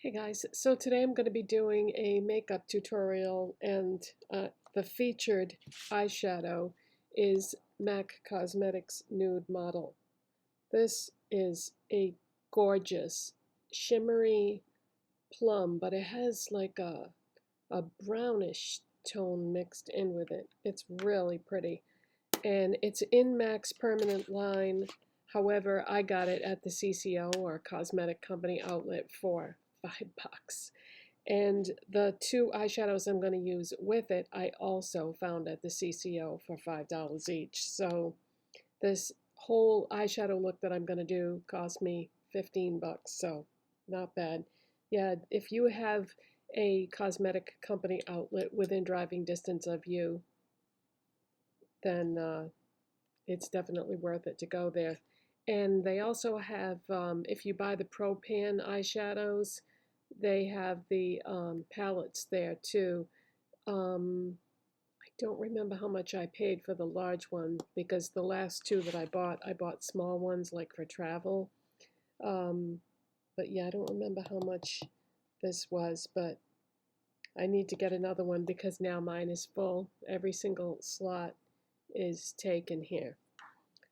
Hey guys, so today I'm going to be doing a makeup tutorial and the featured eyeshadow is MAC Cosmetics Nude Model. This is a gorgeous shimmery plum, but it has like a brownish tone mixed in with it. It's really pretty and it's in MAC's permanent line. However, I got it at the CCO or Cosmetic Company outlet for $5. And the two eyeshadows I'm going to use with it, I also found at the CCO for $5 each. So this whole eyeshadow look that I'm going to do cost me $15, so not bad. Yeah, if you have a cosmetic company outlet within driving distance of you, then it's definitely worth it to go there. And they also have, if you buy the Pro Pan eyeshadows, they have the palettes there too. I don't remember how much I paid for the large one because the last two that I bought small ones like for travel. But yeah, I don't remember how much this was, but I need to get another one because now mine is full. Every single slot is taken here.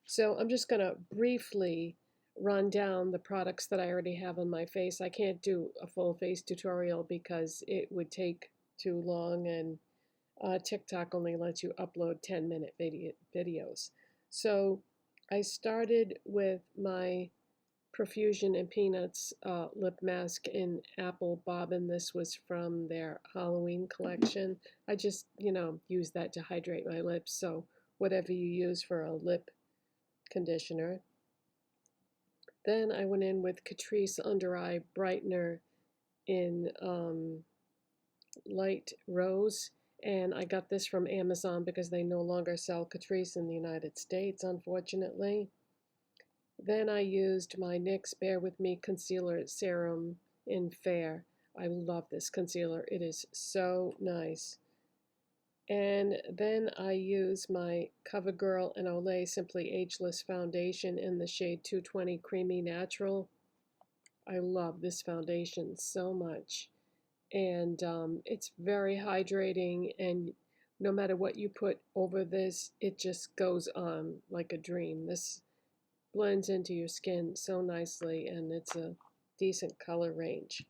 So I'm just going to briefly run down the products that I already have on my face. I can't do a full face tutorial because it would take too long, and TikTok only lets you upload 10-minute videos. So I started with my Profusion and Peanuts lip mask in Apple Bobbin. This was from their Halloween collection. I just, use that to hydrate my lips. So whatever you use for a lip conditioner. Then I went in with Catrice Under Eye Brightener in light rose, and I got this from Amazon because they no longer sell Catrice in the United States, unfortunately. Then I used my NYX Bear With Me Concealer Serum in Fair. I love this concealer. It is so nice. And then I use my CoverGirl and Olay Simply Ageless foundation in the shade 220 Creamy Natural. I love this foundation so much. And it's very hydrating, and no matter what you put over this, it just goes on like a dream. This blends into your skin so nicely, and it's a decent color range.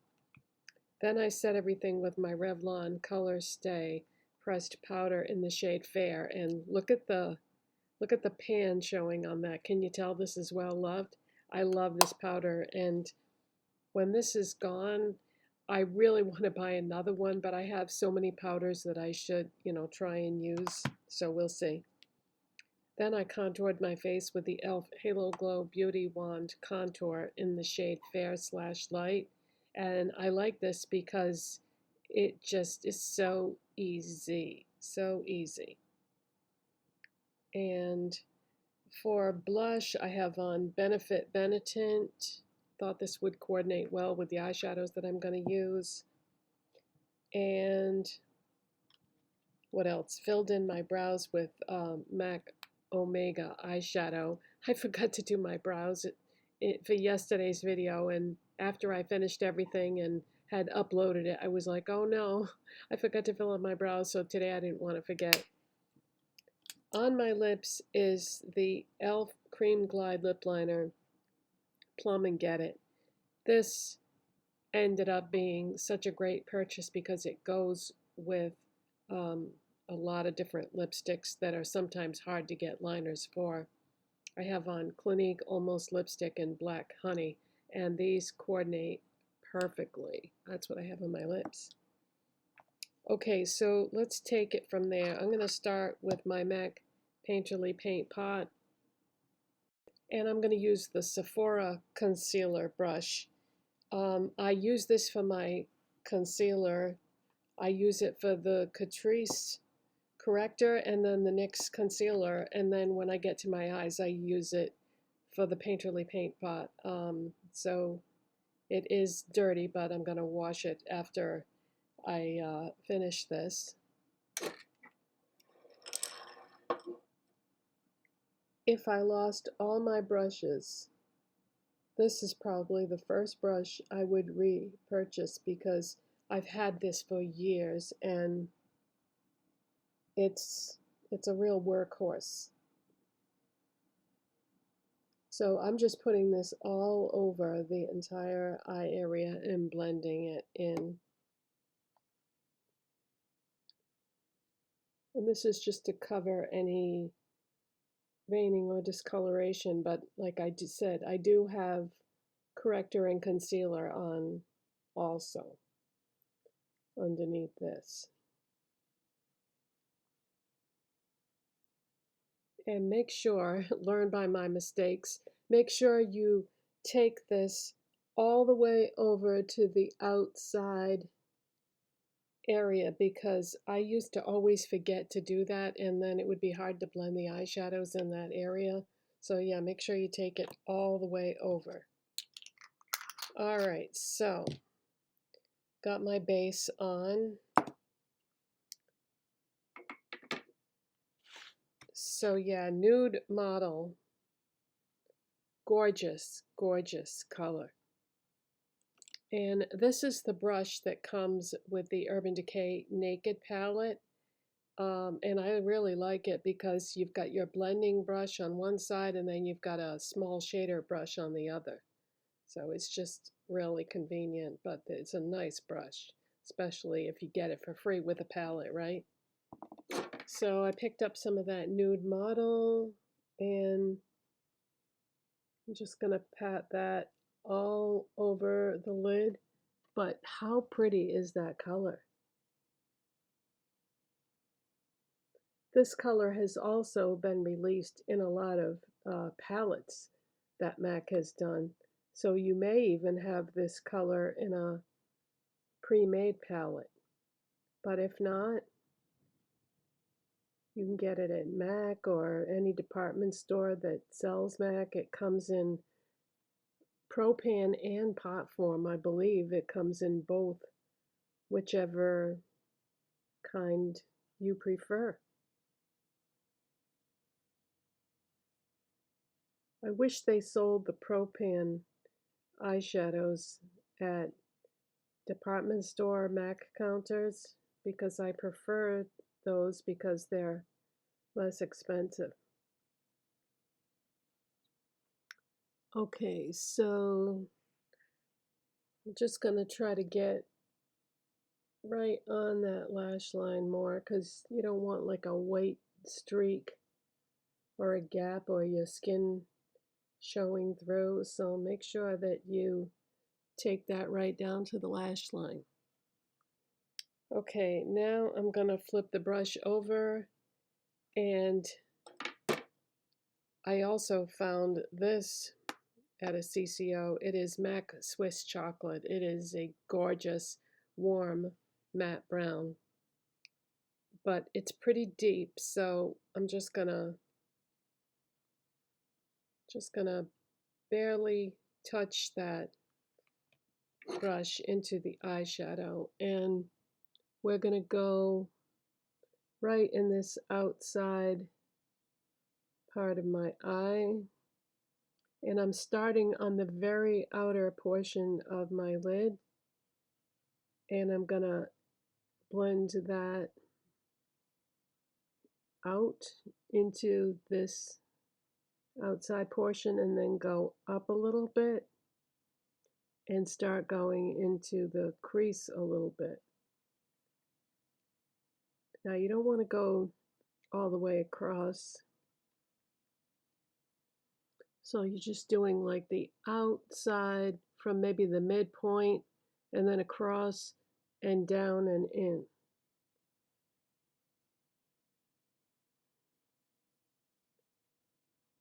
Then I set everything with my Revlon Colorstay pressed powder in the shade Fair, and look at the pan showing on that. Can you tell this is well loved? I love this powder, and when this is gone, I really want to buy another one, but I have so many powders that I should, try and use, so we'll see. Then I contoured my face with the e.l.f. Halo Glow Beauty Wand Contour in the shade Fair/Light. And I like this because it just is so easy, so easy. And for blush, I have on Benetint. Thought this would coordinate well with the eyeshadows that I'm going to use. And what else? Filled in my brows with MAC Omega eyeshadow. I forgot to do my brows for yesterday's video, and after I finished everything and had uploaded it, I was like, oh no, I forgot to fill in my brows, so today I didn't want to forget. On my lips is the e.l.f. Cream Glide Lip Liner, Plum and Get It. This ended up being such a great purchase because it goes with a lot of different lipsticks that are sometimes hard to get liners for. I have on Clinique Almost Lipstick in Black Honey, and these coordinate perfectly. That's what I have on my lips. Okay, so let's take it from there. I'm going to start with my MAC Painterly Paint Pot, and I'm going to use the Sephora concealer brush. I use this for my concealer. I use it for the Catrice corrector and then the NYX concealer, and then when I get to my eyes, I use it for the Painterly Paint Pot. So it is dirty, but I'm going to wash it after I finish this. If I lost all my brushes, This is probably the first brush I would repurchase because I've had this for years and it's a real workhorse. So I'm just putting this all over the entire eye area and blending it in. And this is just to cover any veining or discoloration, but like I just said, I do have corrector and concealer on also underneath this. And make sure, learn by my mistakes, make sure you take this all the way over to the outside area because I used to always forget to do that and then it would be hard to blend the eyeshadows in that area. So yeah, make sure you take it all the way over. All right, so got my base on. So yeah, nude model, gorgeous, gorgeous color. And this is the brush that comes with the Urban Decay Naked palette. And I really like it because you've got your blending brush on one side and then you've got a small shader brush on the other. So it's just really convenient, but it's a nice brush, especially if you get it for free with a palette, right? So I picked up some of that nude model and I'm just going to pat that all over the lid. But how pretty is that color? This color has also been released in a lot of palettes that MAC has done. So you may even have this color in a pre-made palette. But if not, you can get it at MAC or any department store that sells MAC. It comes in Pro-Pan and pot form. I believe it comes in both, whichever kind you prefer. I wish they sold the Pro-Pan eyeshadows at department store MAC counters because I prefer those because they're less expensive. Okay, so I'm just going to try to get right on that lash line more because you don't want like a white streak or a gap or your skin showing through. So make sure that you take that right down to the lash line. Okay, now I'm going to flip the brush over and I also found this at a CCO. It is MAC Swiss Chocolate. It is a gorgeous, warm, matte brown. But it's pretty deep, so I'm just gonna barely touch that brush into the eyeshadow. And we're gonna go right in this outside part of my eye. And I'm starting on the very outer portion of my lid. And I'm gonna blend that out into this outside portion and then go up a little bit and start going into the crease a little bit. Now you don't want to go all the way across. So you're just doing like the outside from maybe the midpoint and then across and down and in.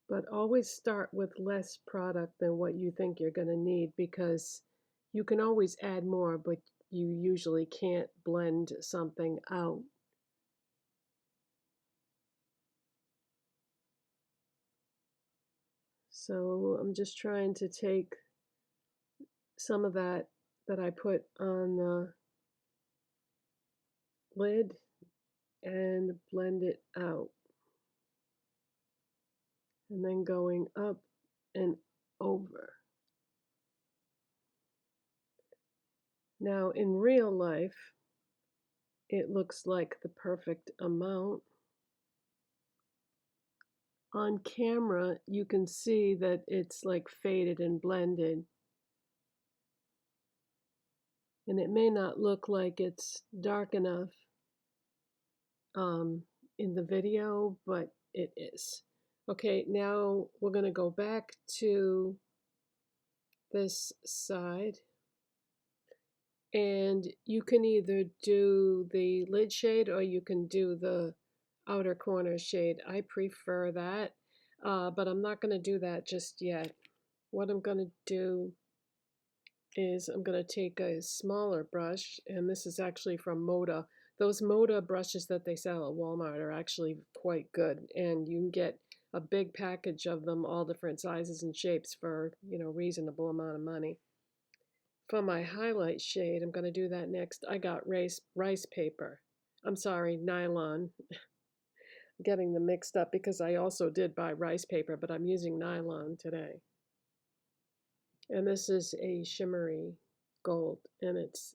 But always start with less product than what you think you're going to need because you can always add more, but you usually can't blend something out. So I'm just trying to take some of that I put on the lid and blend it out. And then going up and over. Now in real life, it looks like the perfect amount. On camera, you can see that it's like faded and blended. And it may not look like it's dark enough in the video, but it is. Okay, now we're going to go back to this side. And you can either do the lid shade or you can do the outer corner shade. I prefer that, but I'm not going to do that just yet. What I'm going to do is I'm going to take a smaller brush, and this is actually from Moda. Those Moda brushes that they sell at Walmart are actually quite good, and you can get a big package of them, all different sizes and shapes for, you know, reasonable amount of money. For my highlight shade, I'm going to do that next. I got rice paper. I'm sorry, nylon. Getting them mixed up because I also did buy rice paper, but I'm using nylon today. And this is a shimmery gold, and it's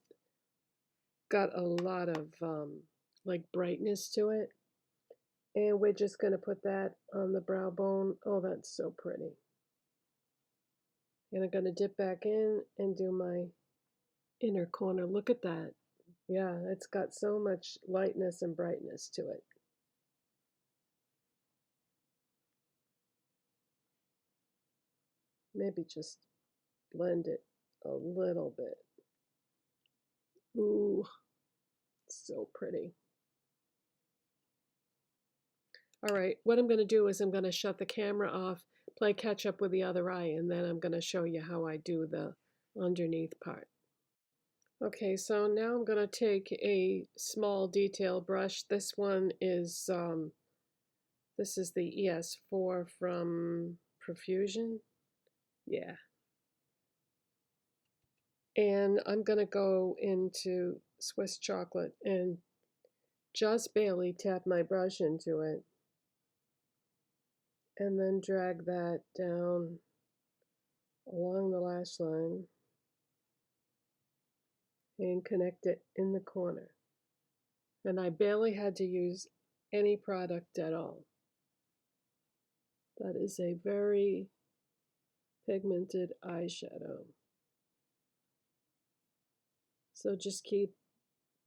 got a lot of like brightness to it. And we're just going to put that on the brow bone. Oh, that's so pretty. And I'm going to dip back in and do my inner corner. Look at that. Yeah, it's got so much lightness and brightness to it. Maybe just blend it a little bit. Ooh, so pretty. All right, what I'm going to do is I'm going to shut the camera off, play catch up with the other eye, and then I'm going to show you how I do the underneath part. Okay, so now I'm going to take a small detail brush. This one is, this is the ES4 from Profusion. Yeah. And I'm going to go into Swiss chocolate and just barely tap my brush into it. And then drag that down along the lash line and connect it in the corner. And I barely had to use any product at all. That is a very pigmented eyeshadow. So just keep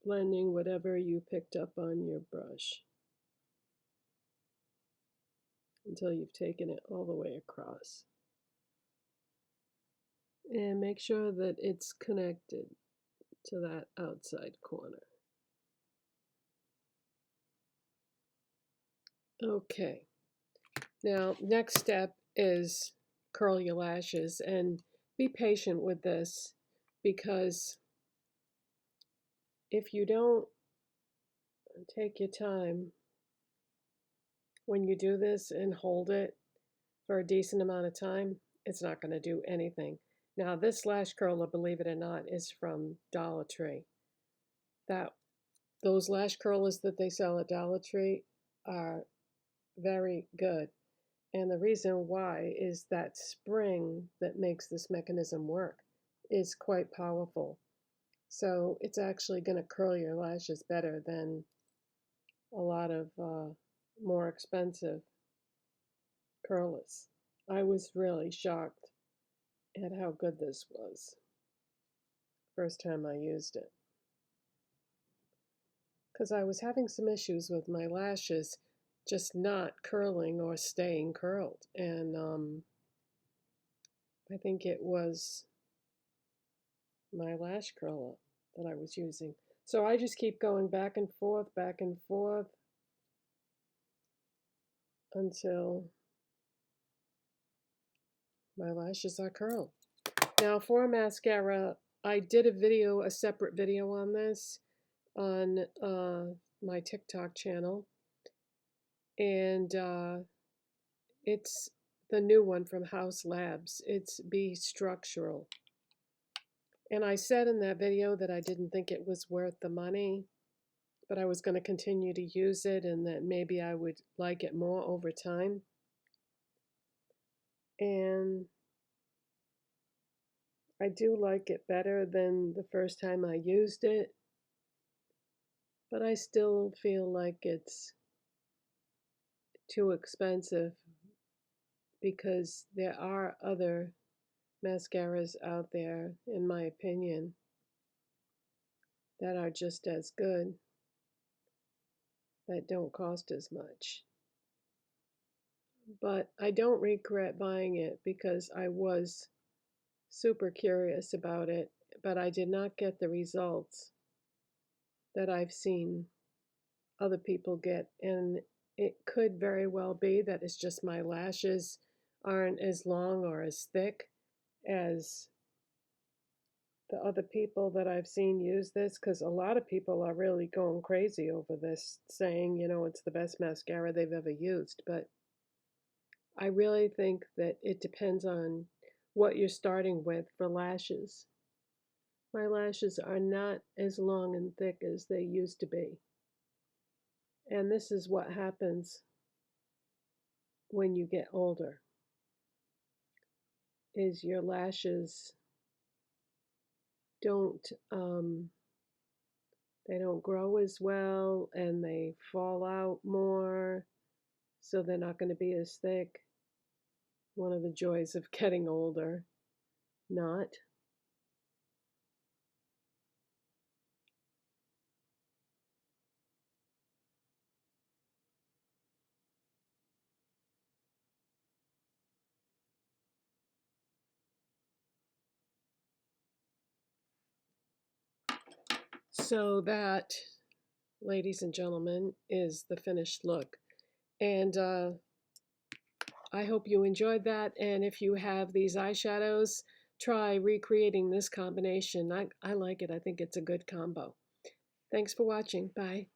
blending whatever you picked up on your brush until you've taken it all the way across. And make sure that it's connected to that outside corner. Okay, now next step is curl your lashes, and be patient with this, because if you don't take your time when you do this and hold it for a decent amount of time, it's not going to do anything. Now this lash curler, believe it or not, is from Dollar Tree. Those lash curlers that they sell at Dollar Tree are very good. And the reason why is that spring that makes this mechanism work is quite powerful. So it's actually going to curl your lashes better than a lot of more expensive curlers. I was really shocked at how good this was first time I used it, because I was having some issues with my lashes just not curling or staying curled, and I think it was my lash curler that I was using. So I just keep going back and forth until my lashes are curled. Now for mascara, I did a separate video on this on my TikTok channel, and it's the new one from Haus Labs. It's Be Structural. And I said in that video that I didn't think it was worth the money, but I was going to continue to use it and that maybe I would like it more over time. And I do like it better than the first time I used it, but I still feel like it's too expensive because there are other mascaras out there, in my opinion, that are just as good, that don't cost as much. But I don't regret buying it because I was super curious about it, but I did not get the results that I've seen other people get. And it could very well be that it's just my lashes aren't as long or as thick as the other people that I've seen use this, because a lot of people are really going crazy over this, saying, you know, it's the best mascara they've ever used. But I really think that it depends on what you're starting with for lashes. My lashes are not as long and thick as they used to be. And this is what happens when you get older, is your lashes don't they don't grow as well and they fall out more, so they're not going to be as thick. One of the joys of getting older. Not. So that, ladies and gentlemen, is the finished look. And I hope you enjoyed that. And if you have these eyeshadows, try recreating this combination. I like it. I think it's a good combo. Thanks for watching. Bye.